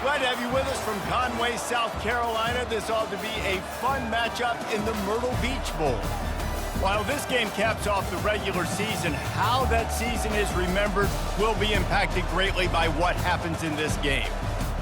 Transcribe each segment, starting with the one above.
Glad to have you with us from Conway, South Carolina. This ought to be a fun matchup in the Myrtle Beach Bowl. While this game caps off the regular season, how that season is remembered will be impacted greatly by what happens in this game.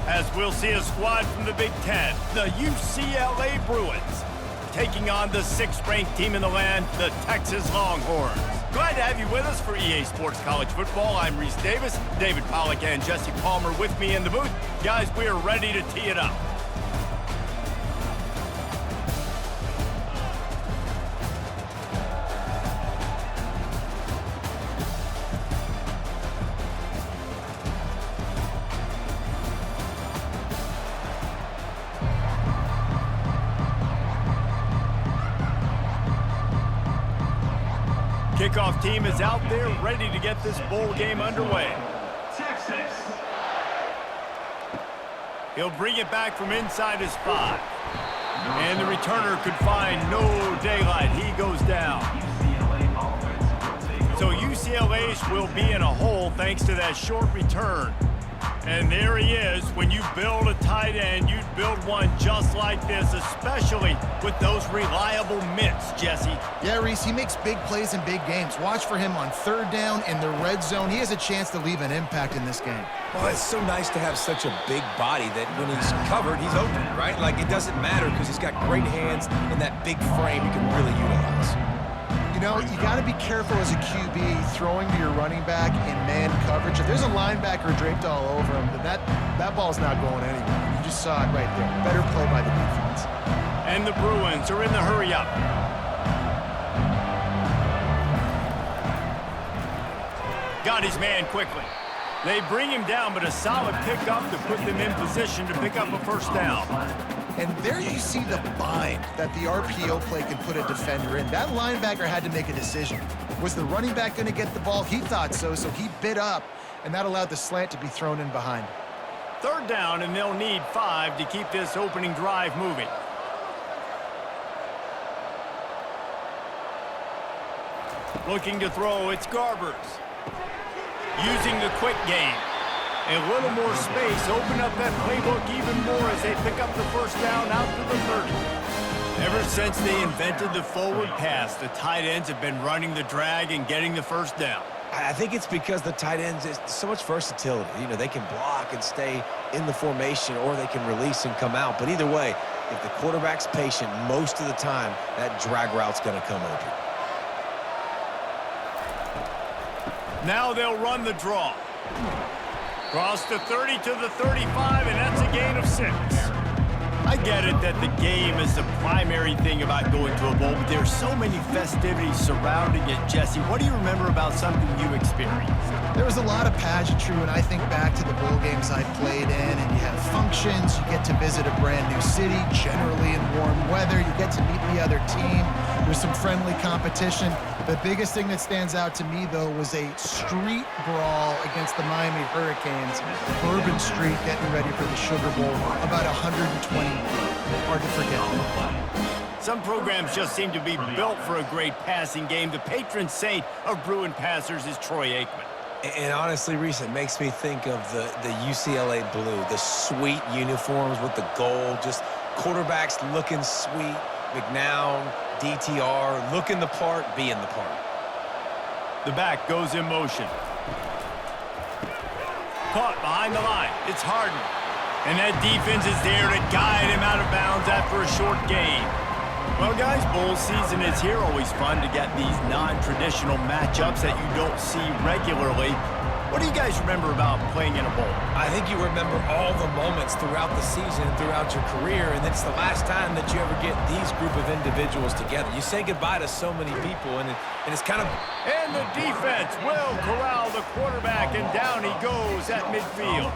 As we'll see a squad from the Big Ten, the UCLA Bruins, taking on the 6th-ranked team in the land, the Texas Longhorns. Glad to have you with us for EA Sports College Football. I'm Reese Davis, David Pollack and Jesse Palmer with me in the booth. Guys, we are ready to tee it up. Kickoff team is out there ready to get this bowl game underway. Texas. He'll bring it back from inside his 5. And the returner could find no daylight. He goes down. So UCLA will be in a hole thanks to that short return. And there he is. When you build a tight end, you'd build one just like this, especially with those reliable mitts, Jesse. Yeah, Reese, he makes big plays in big games. Watch for him on 3rd down in the red zone. He has a chance to leave an impact in this game. Well, it's so nice to have such a big body that when he's covered, he's open, right? Like, it doesn't matter because he's got great hands and that big frame he can really utilize. You know, you got to be careful as a QB throwing to your running back in man coverage. If there's a linebacker draped all over him, then that ball's not going anywhere. You just saw it right there. Better play by the defense. And the Bruins are in the hurry-up. Got his man quickly. They bring him down, but a solid pickup to put them in position to pick up a 1st down. And there you see the bind that the RPO play can put a defender in. That linebacker had to make a decision. Was the running back going to get the ball? He thought so he bit up, and that allowed the slant to be thrown in behind. 3rd down, and they'll need 5 to keep this opening drive moving. Looking to throw, it's Garbers. Using the quick game. A little more space, open up that playbook even more as they pick up the 1st down out to the 30. Ever since they invented the forward pass, the tight ends have been running the drag and getting the 1st down. I think it's because the tight ends is so much versatility. You know, they can block and stay in the formation, or they can release and come out. But either way, if the quarterback's patient, most of the time, that drag route's going to come open. Now they'll run the draw. Cross the 30 to the 35, and that's a gain of 6. I get it that the game is the primary thing about going to a bowl, but there's so many festivities surrounding it. Jesse, what do you remember about something you experienced? There was a lot of pageantry when I think back to the bowl games I played in, and you have functions, you get to visit a brand new city, generally in warm weather, you get to meet the other team, there's some friendly competition. The biggest thing that stands out to me, though, was a street brawl against the Miami Hurricanes. Bourbon Street getting ready for the Sugar Bowl, about 120. Hard to forget. Some programs just seem to be built for a great passing game. The patron saint of Bruin passers is Troy Aikman. And honestly, Reese, it makes me think of the UCLA blue, the sweet uniforms with the gold, just quarterbacks looking sweet, McNown, DTR, looking the part, being the part. The back goes in motion. Caught behind the line. It's Harden. And that defense is there to guide him out of bounds after a short gain. Well, guys, bowl season is here. Always fun to get these non-traditional matchups that you don't see regularly. What do you guys remember about playing in a bowl? I think you remember all the moments throughout the season, throughout your career, and it's the last time that you ever get these group of individuals together. You say goodbye to so many people, and it's kind of... And the defense will corral the quarterback, and down he goes at midfield.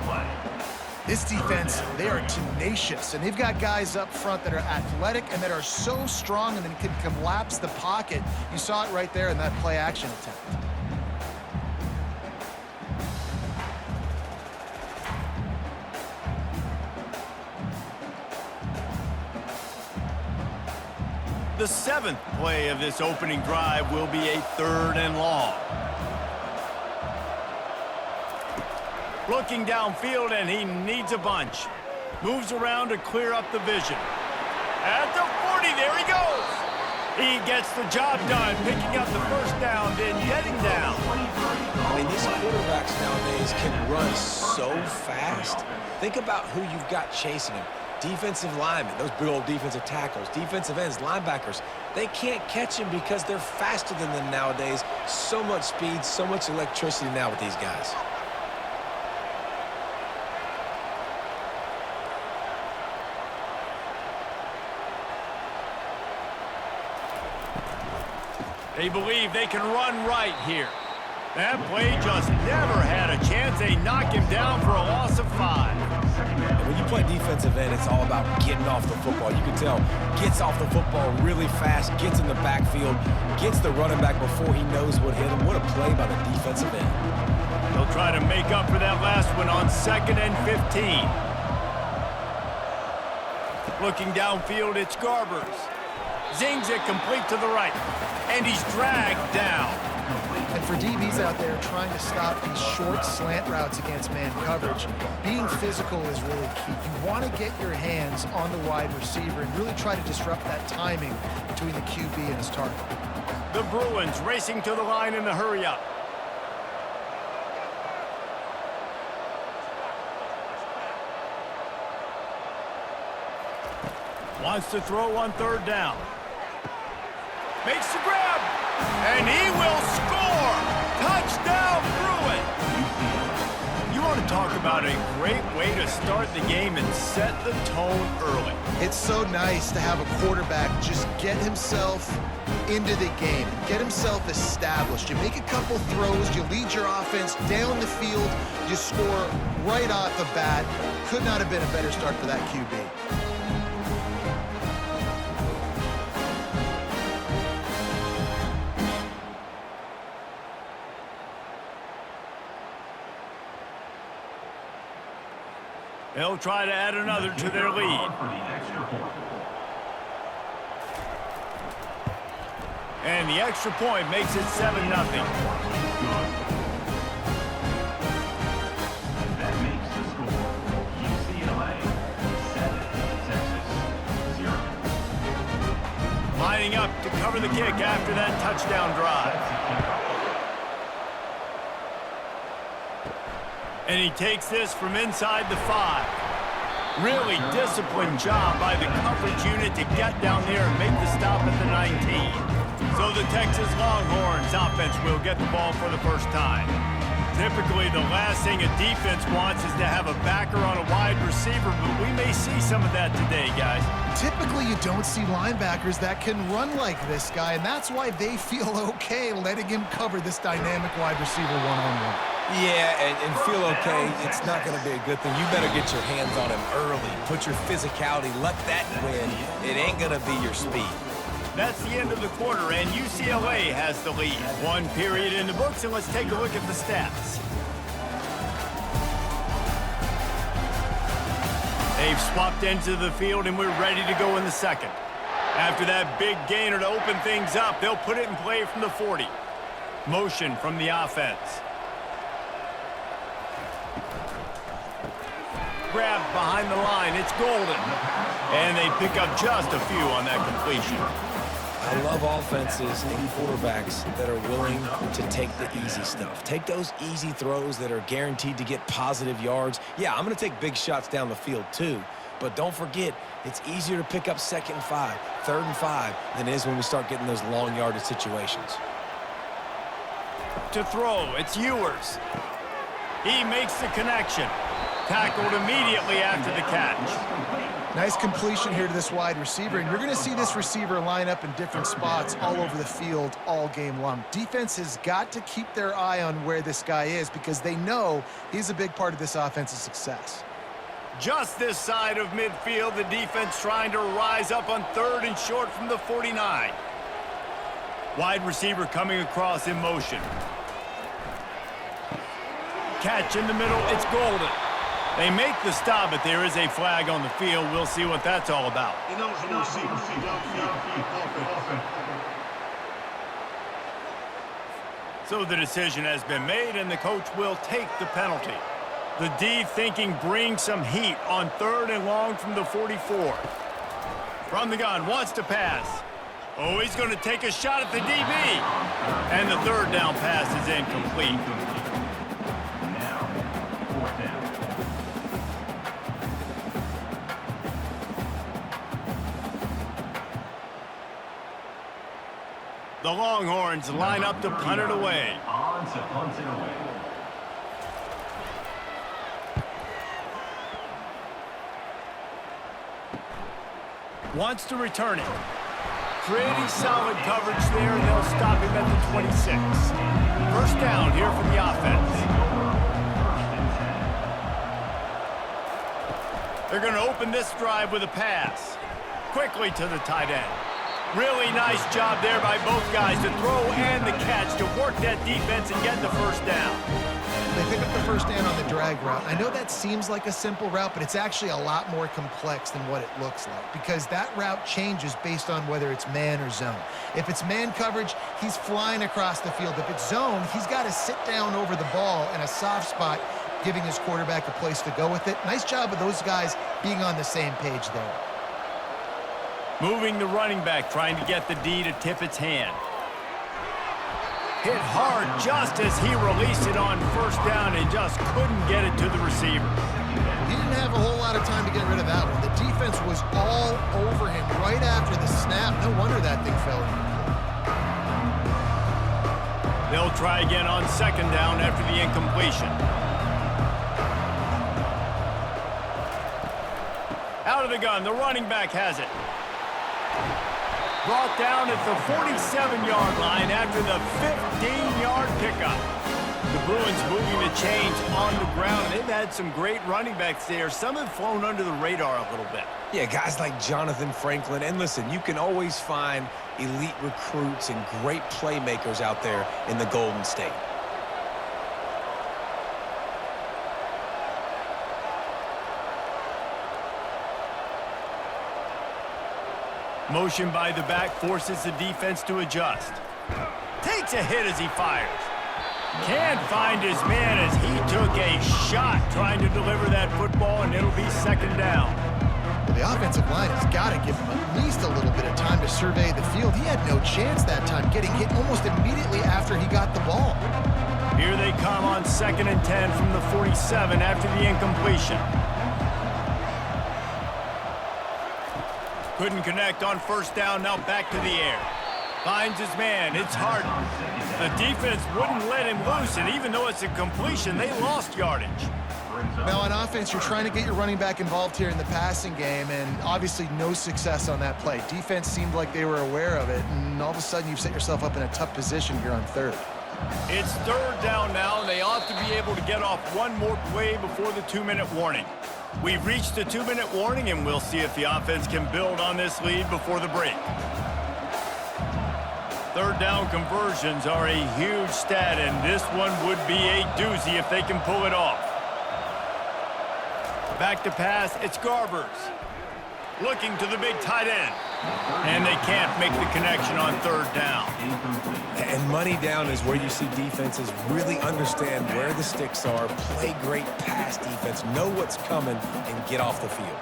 This defense, they are tenacious, and they've got guys up front that are athletic and that are so strong and then can collapse the pocket. You saw it right there in that play-action attempt. The 7th play of this opening drive will be a 3rd and long. Looking downfield, and he needs a bunch. Moves around to clear up the vision. At the 40, there he goes. He gets the job done, picking up the first down, then getting down. I mean, these quarterbacks nowadays can run so fast. Think about who you've got chasing him. Defensive linemen, those big old defensive tackles, defensive ends, linebackers. They can't catch him because they're faster than them nowadays. So much speed, so much electricity now with these guys. They believe they can run right here. That play just never had a chance. They knock him down for a loss of 5. And when you play defensive end, it's all about getting off the football. You can tell, gets off the football really fast, gets in the backfield, gets the running back before he knows what hit him. What a play by the defensive end. They'll try to make up for that last one on 2nd and 15. Looking downfield, it's Garbers. Zings it complete to the right. And he's dragged down. And for DBs out there trying to stop these short slant routes against man coverage, being physical is really key. You want to get your hands on the wide receiver and really try to disrupt that timing between the QB and his target. The Bruins racing to the line in the hurry-up. Wants to throw on 3rd down. Makes the grab, and he will score! Touchdown, Bruin! You want to talk about a great way to start the game and set the tone early. It's so nice to have a quarterback just get himself into the game, get himself established. You make a couple throws, you lead your offense down the field, you score right off the bat. Could not have been a better start for that QB. They'll try to add another to their lead. And the extra point makes it 7-0. That makes the score UCLA 7, Texas 0. Lining up to cover the kick after that touchdown drive. And he takes this from inside the 5. Really disciplined job by the coverage unit to get down there and make the stop at the 19. So the Texas Longhorns offense will get the ball for the first time. Typically, the last thing a defense wants is to have a backer on a wide receiver, but we may see some of that today, guys. Typically, you don't see linebackers that can run like this guy, and that's why they feel okay letting him cover this dynamic wide receiver one-on-one. Yeah, and feel okay, it's not going to be a good thing. You better get your hands on him early. Put your physicality, let that win. It ain't going to be your speed. That's the end of the quarter, and UCLA has the lead. 1 period in the books, and let's take a look at the stats. They've swapped into the field, and we're ready to go in the second. After that big gainer to open things up, they'll put it in play from the 40. Motion from the offense. Grab behind the line, it's Golden. And they pick up just a few on that completion. I love offenses and quarterbacks that are willing to take the easy stuff. Take those easy throws that are guaranteed to get positive yards. Yeah, I'm going to take big shots down the field too. But don't forget, it's easier to pick up 2nd and 5, 3rd and 5 than it is when we start getting those long yardage situations. To throw, it's Ewers. He makes the connection. Tackled immediately after the catch. Nice completion here to this wide receiver, and you're going to see this receiver line up in different spots all over the field all game long. Defense has got to keep their eye on where this guy is because they know he's a big part of this offense's success. Just this side of midfield, the defense trying to rise up on 3rd and short from the 49. Wide receiver coming across in motion. Catch in the middle, it's Golden. They make the stop, but there is a flag on the field. We'll see what that's all about. So the decision has been made, and the coach will take the penalty. The D thinking bring some heat on 3rd and long from the 44. From the gun, wants to pass. Oh, he's going to take a shot at the DB. And the 3rd down pass is incomplete. Now, 4th down. The Longhorns line up to punt it away. On to punt it away. Wants to return it. Pretty solid coverage there, and they'll stop him at the 26. 1st down here for the offense. They're going to open this drive with a pass. Quickly to the tight end. Really nice job there by both guys to throw and the catch to work that defense and get the 1st down. They pick up the 1st down on the drag route. I know that seems like a simple route, but it's actually a lot more complex than what it looks like because that route changes based on whether it's man or zone. If it's man coverage, he's flying across the field. If it's zone, he's got to sit down over the ball in a soft spot, giving his quarterback a place to go with it. Nice job of those guys being on the same page there. Moving the running back, trying to get the D to tip its hand. Hit hard just as he released it on 1st down and just couldn't get it to the receiver. He didn't have a whole lot of time to get rid of that one. The defense was all over him right after the snap. No wonder that thing fell in. They'll try again on 2nd down after the incompletion. Out of the gun, the running back has it. Brought down at the 47-yard line after the 15-yard pickup. The Bruins moving the chains on the ground. They've had some great running backs there. Some have flown under the radar a little bit. Yeah, guys like Jonathan Franklin. And listen, you can always find elite recruits and great playmakers out there in the Golden State. Motion by the back forces the defense to adjust. Takes a hit as he fires. Can't find his man as he took a shot trying to deliver that football, and it'll be 2nd down. Well, the offensive line has got to give him at least a little bit of time to survey the field. He had no chance that time, getting hit almost immediately after he got the ball. Here they come on 2nd and 10 from the 47 after the incompletion. Couldn't connect on 1st down, now back to the air. Finds his man, it's Harden. The defense wouldn't let him loose, and even though it's a completion, they lost yardage. Now on offense, you're trying to get your running back involved here in the passing game, and obviously no success on that play. Defense seemed like they were aware of it, and all of a sudden you've set yourself up in a tough position here on 3rd. It's 3rd down now, and they ought to be able to get off one more play before the 2-minute warning. We've reached the 2-minute warning, and we'll see if the offense can build on this lead before the break. 3rd down conversions are a huge stat, and this one would be a doozy if they can pull it off. Back to pass, it's Garbers. Looking to the big tight end. And they can't make the connection on 3rd down. And money down is where you see defenses really understand where the sticks are, play great pass defense, know what's coming, and get off the field.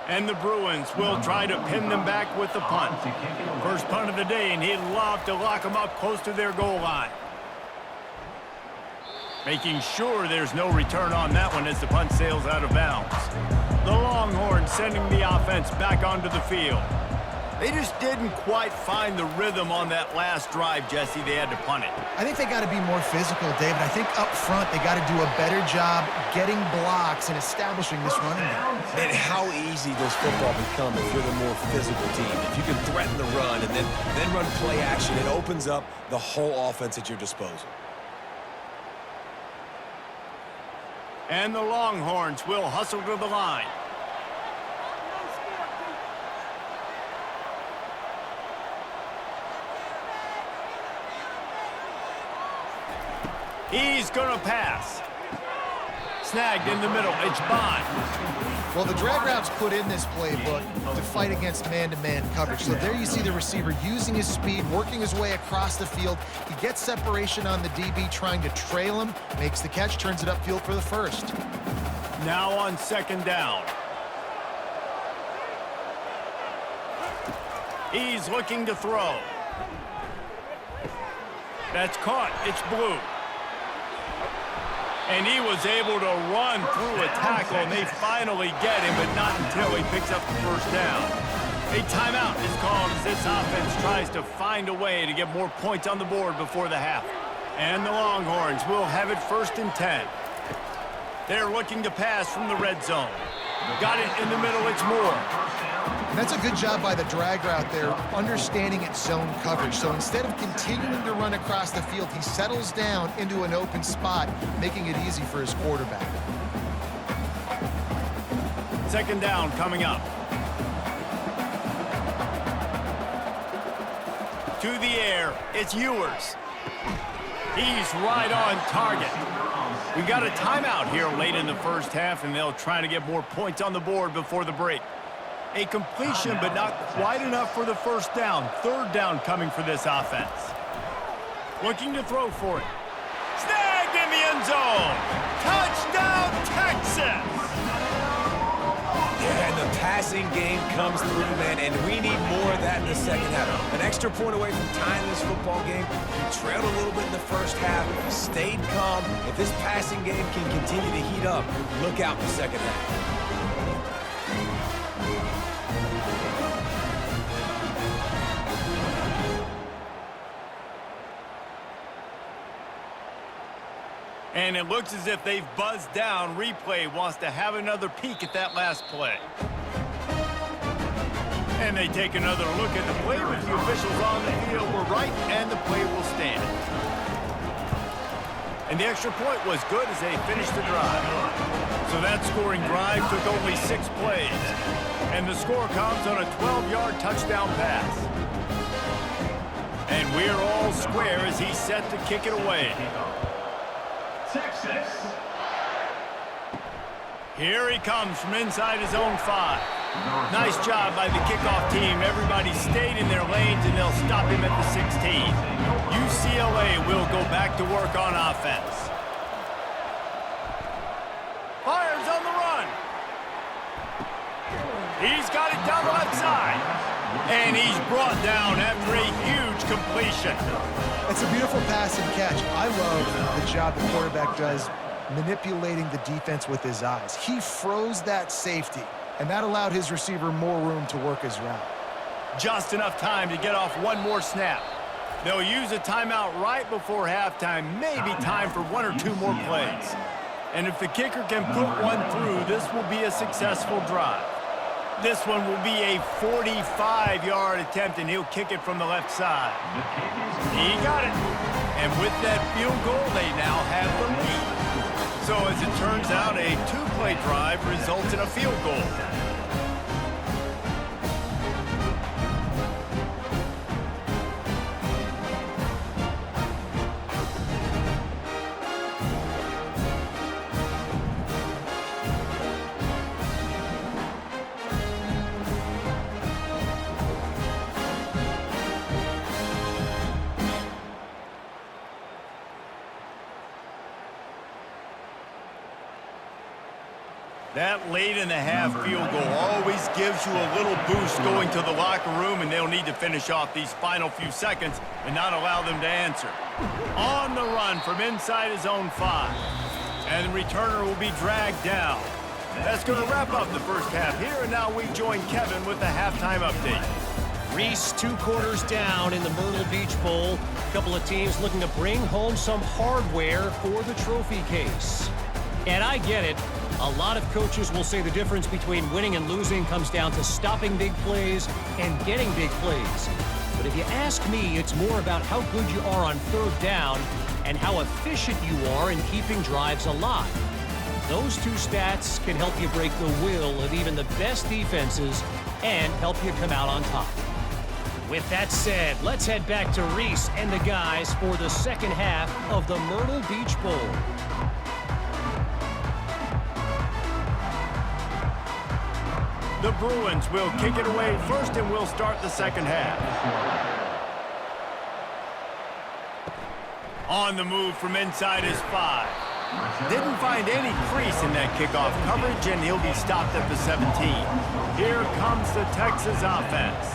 And the Bruins will try to pin them back with the punt. First punt of the day, and he'd love to lock them up close to their goal line. Making sure there's no return on that one as the punt sails out of bounds. The Longhorns sending the offense back onto the field. They just didn't quite find the rhythm on that last drive, Jesse. They had to punt it. I think they got to be more physical, David. I think up front they got to do a better job getting blocks and establishing this running game. And how easy does football become if you're the more physical team? If you can threaten the run and then run play action, it opens up the whole offense at your disposal. And the Longhorns will hustle to the line. He's going to pass. Snagged in the middle. It's Bond. Well, the drag routes put in this playbook to fight against man-to-man coverage. So there you see the receiver using his speed, working his way across the field. He gets separation on the DB, trying to trail him, makes the catch, turns it upfield for the first. Now on second down. He's looking to throw. That's caught. It's Blue. And he was able to run through a tackle, and they finally get him, but not until he picks up the first down. A timeout is called as this offense tries to find a way to get more points on the board before the half. And the Longhorns will have it 1st and 10. They're looking to pass from the red zone. Got it in the middle. It's Moore. And that's a good job by the drag route there, understanding its zone coverage. So instead of continuing to run across the field, he settles down into an open spot, making it easy for his quarterback. Second down coming up. To the air, it's Ewers. He's right on target. We got a timeout here late in the first half, and they'll try to get more points on the board before the break. A completion, but not quite enough for the first down. Third down coming for this offense. Looking to throw for it. Snagged in the end zone. Touchdown, Texas! Yeah, and the passing game comes through, man, and we need more of that in the second half. An extra point away from tying this football game. We trailed a little bit in the first half, stayed calm. If this passing game can continue to heat up, look out in the second half. And it looks as if they've buzzed down. Replay wants to have another peek at that last play. And they take another look at the play, but the officials on the field were right, and the play will stand. And the extra point was good as they finished the drive. So that scoring drive took only 6 plays. And the score comes on a 12-yard touchdown pass. And we're all square as he's set to kick it away. Texas. Here he comes from inside his own 5. Nice job by the kickoff team. Everybody stayed in their lanes, and they'll stop him at the 16. UCLA will go back to work on offense. Fires on the run. He's got it down the left side. And he's brought down after a huge completion. It's a beautiful pass and catch. I love the job the quarterback does manipulating the defense with his eyes. He froze that safety, and that allowed his receiver more room to work his route. Just enough time to get off one more snap. They'll use a timeout right before halftime, maybe time for 1 or 2 more plays. And if the kicker can put one through, this will be a successful drive. This one will be a 45-yard attempt, and he'll kick it from the left side. He got it. And with that field goal, they now have the lead. So as it turns out, a 2-play drive results in a field goal. That late-in-the-half field goal always gives you a little boost going to the locker room, and they'll need to finish off these final few seconds and not allow them to answer. On the run from inside his own 5. And the returner will be dragged down. That's going to wrap up the first half here, and now we join Kevin with the halftime update. Reese 2 quarters down in the Myrtle Beach Bowl. A couple of teams looking to bring home some hardware for the trophy case. And I get it. A lot of coaches will say the difference between winning and losing comes down to stopping big plays and getting big plays. But if you ask me, it's more about how good you are on 3rd down and how efficient you are in keeping drives alive. Those 2 stats can help you break the will of even the best defenses and help you come out on top. With that said, let's head back to Reese and the guys for the second half of the Myrtle Beach Bowl. The Bruins will kick it away first, and we'll start the second half. On the move from inside is 5. Didn't find any crease in that kickoff coverage, and he'll be stopped at the 17. Here comes the Texas offense.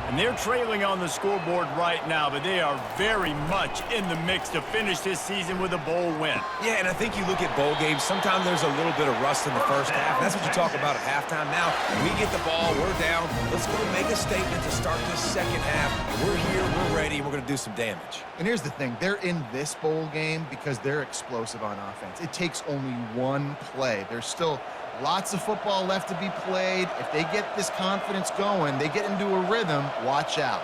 And they're trailing on the scoreboard right now, but they are very much in the mix to finish this season with a bowl win. Yeah, and I think you look at bowl games, sometimes there's a little bit of rust in the first half. That's what you talk about at halftime. Now, we get the ball, we're down. Let's go make a statement to start this second half. We're here, we're ready, we're going to do some damage. And here's the thing. They're in this bowl game because they're explosive on offense. It takes only one play. There's still lots of football left to be played. If they get this confidence going, they get into a rhythm, watch out.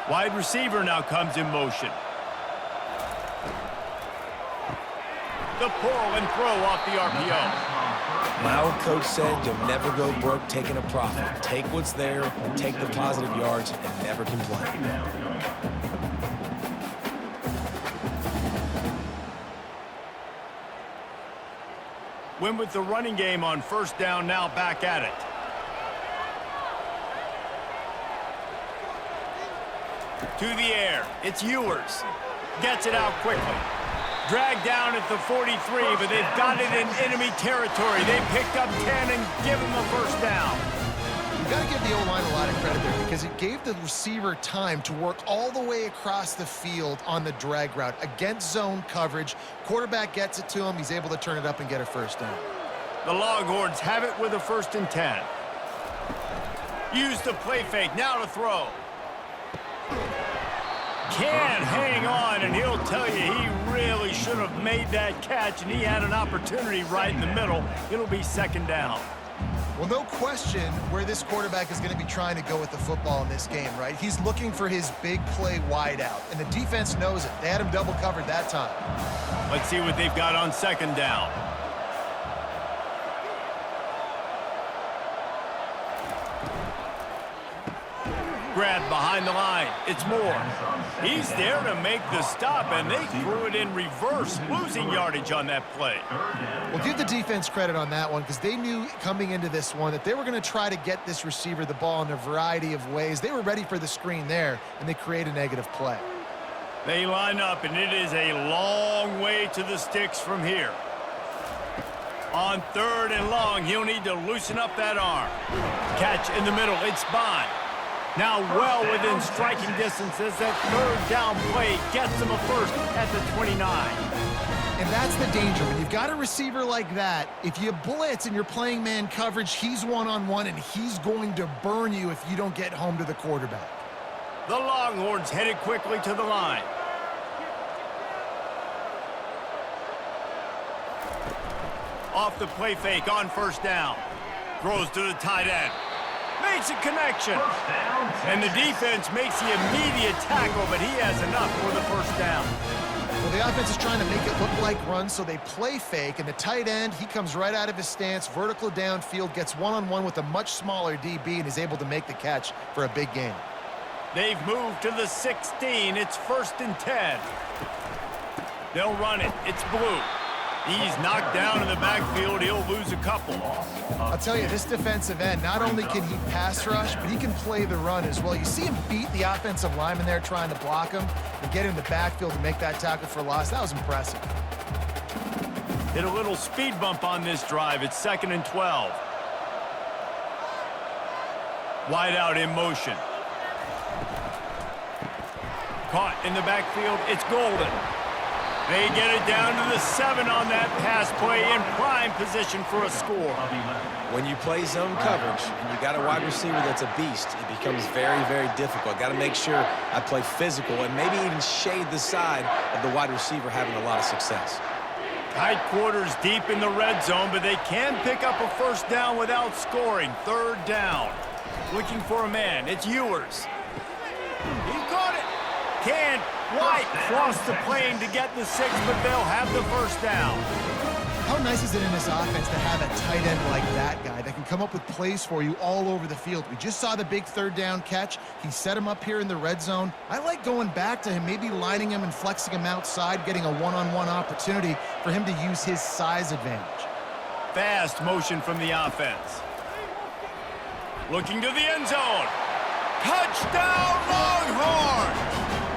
Wide receiver now comes in motion. The pull and throw off the RPO. My old coach said you'll never go broke taking a profit. Take what's there, take the positive yards, and never complain. Win with the running game on first down, now back at it. To the air, it's Ewers. Gets it out quickly. Dragged down at the 43, but they've got it in enemy territory. They picked up 10 and give him a first down. You've got to give the O-line a lot of credit there because it gave the receiver time to work all the way across the field on the drag route against zone coverage. Quarterback gets it to him. He's able to turn it up and get a first down. The Longhorns have it with a 1st and 10. Use the play fake, now to throw. Can hang on, and he'll tell you he really should have made that catch, and he had an opportunity right in the middle. It'll be 2nd down. Well, no question where this quarterback is going to be trying to go with the football in this game, right? He's looking for his big play wide out, and the defense knows it. They had him double covered that time. Let's see what they've got on 2nd down. Grab behind the line. It's Moore. He's there to make the stop, and they threw it in reverse, losing yardage on that play. Well, give the defense credit on that one because they knew coming into this one that they were going to try to get this receiver the ball in a variety of ways. They were ready for the screen there, and they create a negative play. They line up, and it is a long way to the sticks from here. On 3rd and long, he'll need to loosen up that arm. Catch in the middle. It's Bond. Now well within striking distance as that 3rd down play gets them a first at the 29. And that's the danger. When you've got a receiver like that, if you blitz and you're playing man coverage, he's one-on-one, and he's going to burn you if you don't get home to the quarterback. The Longhorns headed quickly to the line. Off the play fake on 1st down. Throws to the tight end. Makes a connection. And the defense makes the immediate tackle, but he has enough for the 1st down. Well, the offense is trying to make it look like runs, so they play fake, and the tight end, he comes right out of his stance, vertical downfield, gets one-on-one with a much smaller DB, and is able to make the catch for a big gain. They've moved to the 16. It's 1st and 10. They'll run it. It's Blue. He's knocked down in the backfield. He'll lose a couple. I'll tell you, this defensive end, not only can he pass rush, but he can play the run as well. You see him beat the offensive lineman there trying to block him and get in the backfield and make that tackle for loss. That was impressive. Hit a little speed bump on this drive. It's 2nd and 12. Wide out in motion. Caught in the backfield. It's Golden. They get it down to the 7 on that pass play in prime position for a score. When you play zone coverage and you got a wide receiver that's a beast, it becomes very, very difficult. Got to make sure I play physical and maybe even shade the side of the wide receiver having a lot of success. Tight quarters deep in the red zone, but they can pick up a 1st down without scoring. 3rd down. Looking for a man. It's Ewers. He caught it. Can't White crossed the plane to get the 6, but they'll have the first down. How nice is it in this offense to have a tight end like that guy that can come up with plays for you all over the field? We just saw the big third down catch. He set him up here in the red zone. I like going back to him, maybe lining him and flexing him outside, getting a one-on-one opportunity for him to use his size advantage. Fast motion from the offense. Looking to the end zone. Touchdown, Longhorns!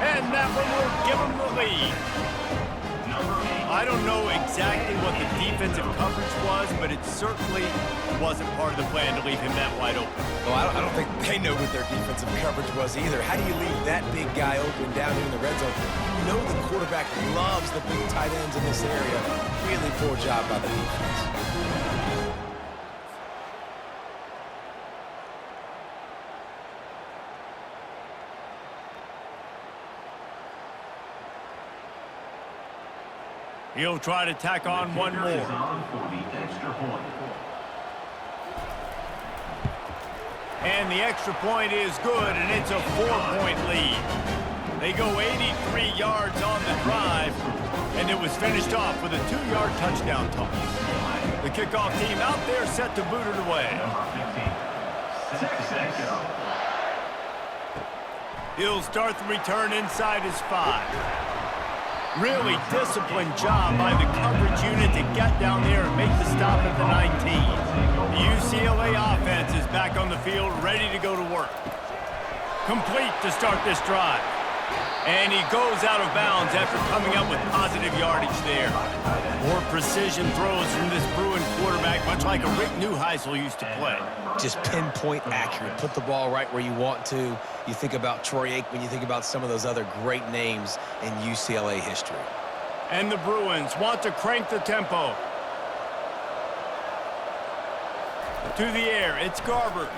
And that one will give them the lead. I don't know exactly what the defensive coverage was, but it certainly wasn't part of the plan to leave him that wide open. Well, I don't think they know what their defensive coverage was either. How do you leave that big guy open down here in the red zone? You know the quarterback loves the big tight ends in this area. Really poor job by the defense. He'll try to tack on one more. And the extra point is good, and it's a 4-point lead. They go 83 yards on the drive, and it was finished off with a 2-yard touchdown toss. The kickoff team out there set to boot it away. He'll start the return inside his 5. Really disciplined job by the coverage unit to get down there and make the stop at the 19. The UCLA offense is back on the field, ready to go to work. Complete to start this drive. And he goes out of bounds after coming up with positive yardage there. More precision throws from this Bruin quarterback, much like a Rick Neuheisel used to play. Just pinpoint accurate. Put the ball right where you want to. You think about Troy Aikman, you think about some of those other great names in UCLA history. And the Bruins want to crank the tempo. To the air, it's Garbers.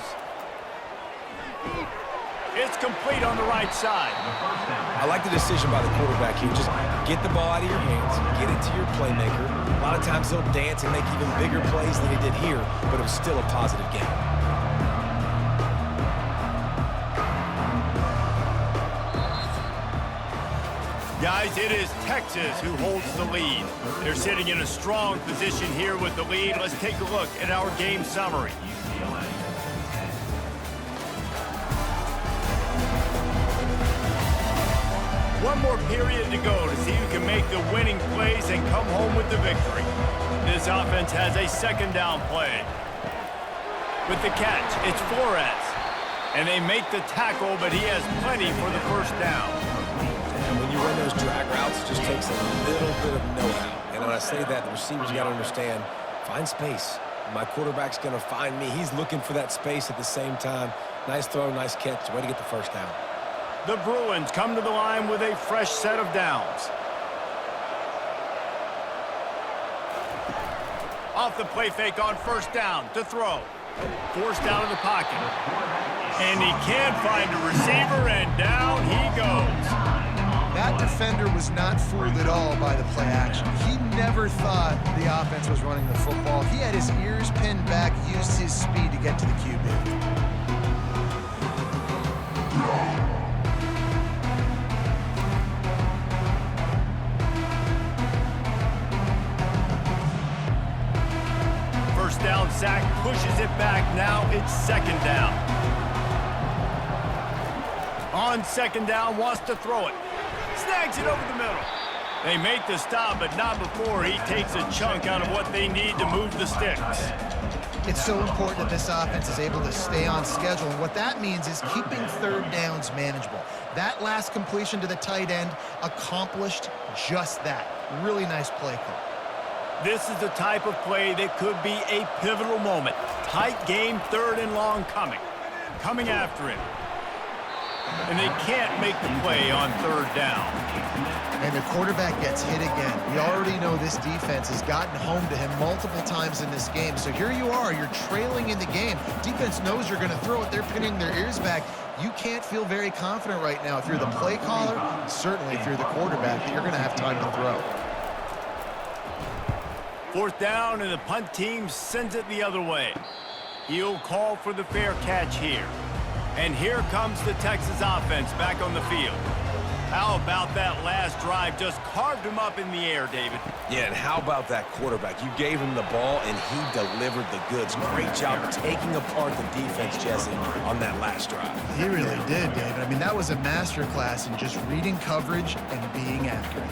It's complete on the right side. I like the decision by the quarterback here. Just get the ball out of your hands, get it to your playmaker. A lot of times he'll dance and make even bigger plays than he did here, but it was still a positive game. Guys, it is Texas who holds the lead. They're sitting in a strong position here with the lead. Let's take a look at our game summary. One more period to go to see who can make the winning plays and come home with the victory. This offense has a second down play. With the catch, it's Flores. And they make the tackle, but he has plenty for the first down. And when you run those drag routes, it just takes a little bit of know-how. And when I say that, the receivers got to understand, find space. My quarterback's going to find me. He's looking for that space at the same time. Nice throw, nice catch. Way to get the first down. The Bruins come to the line with a fresh set of downs. Off the play fake on first down to throw. Forced out of the pocket. And he can't find a receiver, and down he goes. That defender was not fooled at all by the play action. He never thought the offense was running the football. He had his ears pinned back, used his speed to get to the QB. First down sack, pushes it back. Now it's second down. On second down, wants to throw it. Snags it over the middle. They make the stop, but not before he takes a chunk out of what they need to move the sticks. It's so important that this offense is able to stay on schedule, and what that means is keeping third downs manageable. That last completion to the tight end accomplished just that. Really nice play call. This is the type of play that could be a pivotal moment. Tight game, third and long coming. Coming after him. And they can't make the play on third down. And the quarterback gets hit again. We already know this defense has gotten home to him multiple times in this game. So here you are, you're trailing in the game. Defense knows you're going to throw it. They're pinning their ears back. You can't feel very confident right now. If you're the play caller, certainly if you're the quarterback, you're going to have time to throw. Fourth down, and the punt team sends it the other way. He'll call for the fair catch here. And here comes the Texas offense back on the field. How about that last drive? Just carved him up in the air, David. Yeah, and how about that quarterback? You gave him the ball, and he delivered the goods. Great job taking apart the defense, Jesse, on that last drive. He really did, David. I mean, that was a masterclass in just reading coverage and being accurate.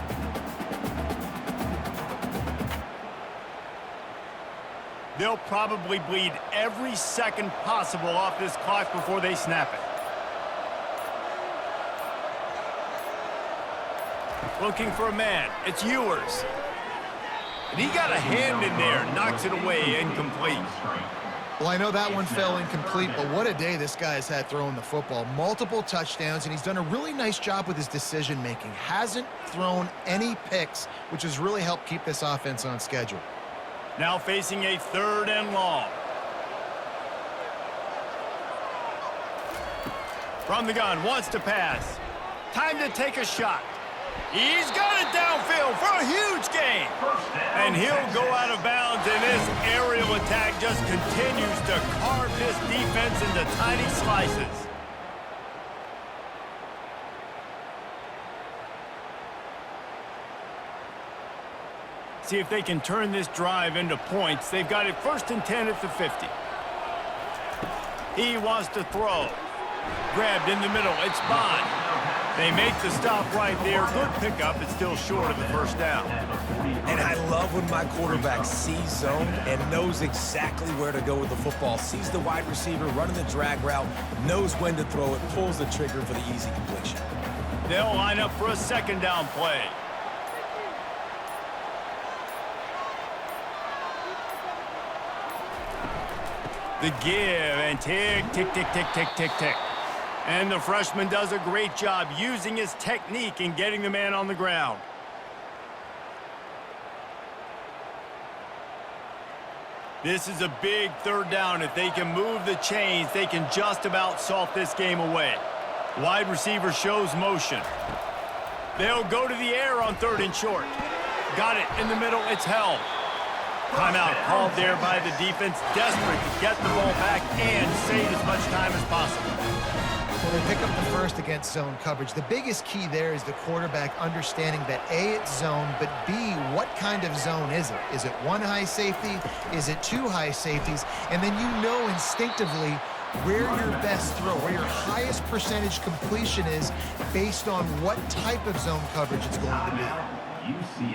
They'll probably bleed every second possible off this clock before they snap it. Looking for a man. It's Ewers. And he got a hand in there. Knocks it away. Incomplete. Well, I know that one fell incomplete, but what a day this guy has had throwing the football. Multiple touchdowns, and he's done a really nice job with his decision-making. Hasn't thrown any picks, which has really helped keep this offense on schedule. Now facing a 3rd and long. From the gun, wants to pass. Time to take a shot. He's got it downfield for a huge gain. And he'll go out of bounds, and this aerial attack just continues to carve this defense into tiny slices. See if they can turn this drive into points. They've got it 1st and 10 at the 50. He wants to throw. Grabbed in the middle. It's Bond. They make the stop right there. Good pickup. It's still short of the 1st down. And I love when my quarterback sees zone and knows exactly where to go with the football. Sees the wide receiver running the drag route, knows when to throw it, pulls the trigger for the easy completion. They'll line up for a 2nd down play. The give, and tick, tick, tick, tick, tick, tick, tick. And the freshman does a great job using his technique and getting the man on the ground. This is a big 3rd down. If they can move the chains, they can just about salt this game away. Wide receiver shows motion. They'll go to the air on 3rd and short. Got it in the middle. It's held. Timeout called there by the defense, desperate to get the ball back and save as much time as possible. Well, they pick up the 1st against zone coverage. The biggest key there is the quarterback understanding that A, it's zone, but B, what kind of zone is it? Is it 1 high safety? Is it 2 high safeties? And then you know instinctively where your best throw, where your highest percentage completion is based on what type of zone coverage it's going to be.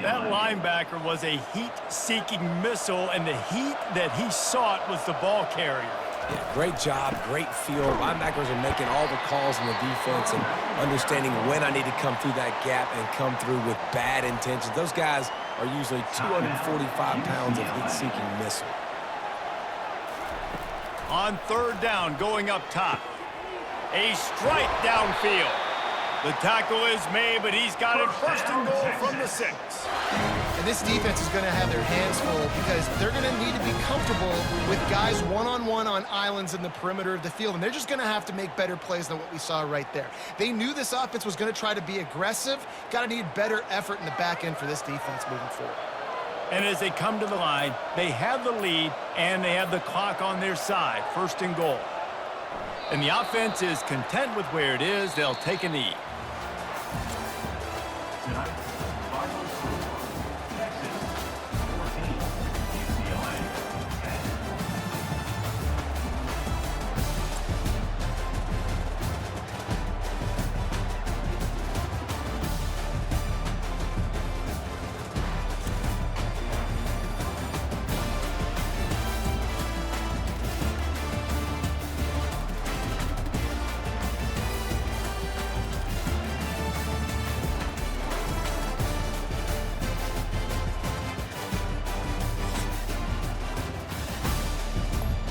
That linebacker was a heat-seeking missile, and the heat that he sought was the ball carrier. Yeah, great job, great feel. Linebackers are making all the calls in the defense and understanding when I need to come through that gap and come through with bad intentions. Those guys are usually 245 pounds of heat-seeking missile. On 3rd down, going up top. A strike downfield. The tackle is made, but he's got it 1st and goal from the 6. And this defense is going to have their hands full because they're going to need to be comfortable with guys one-on-one on islands in the perimeter of the field. And they're just going to have to make better plays than what we saw right there. They knew this offense was going to try to be aggressive. Got to need better effort in the back end for this defense moving forward. And as they come to the line, they have the lead, and they have the clock on their side. 1st and goal. And the offense is content with where it is. They'll take a knee. Tonight's final score.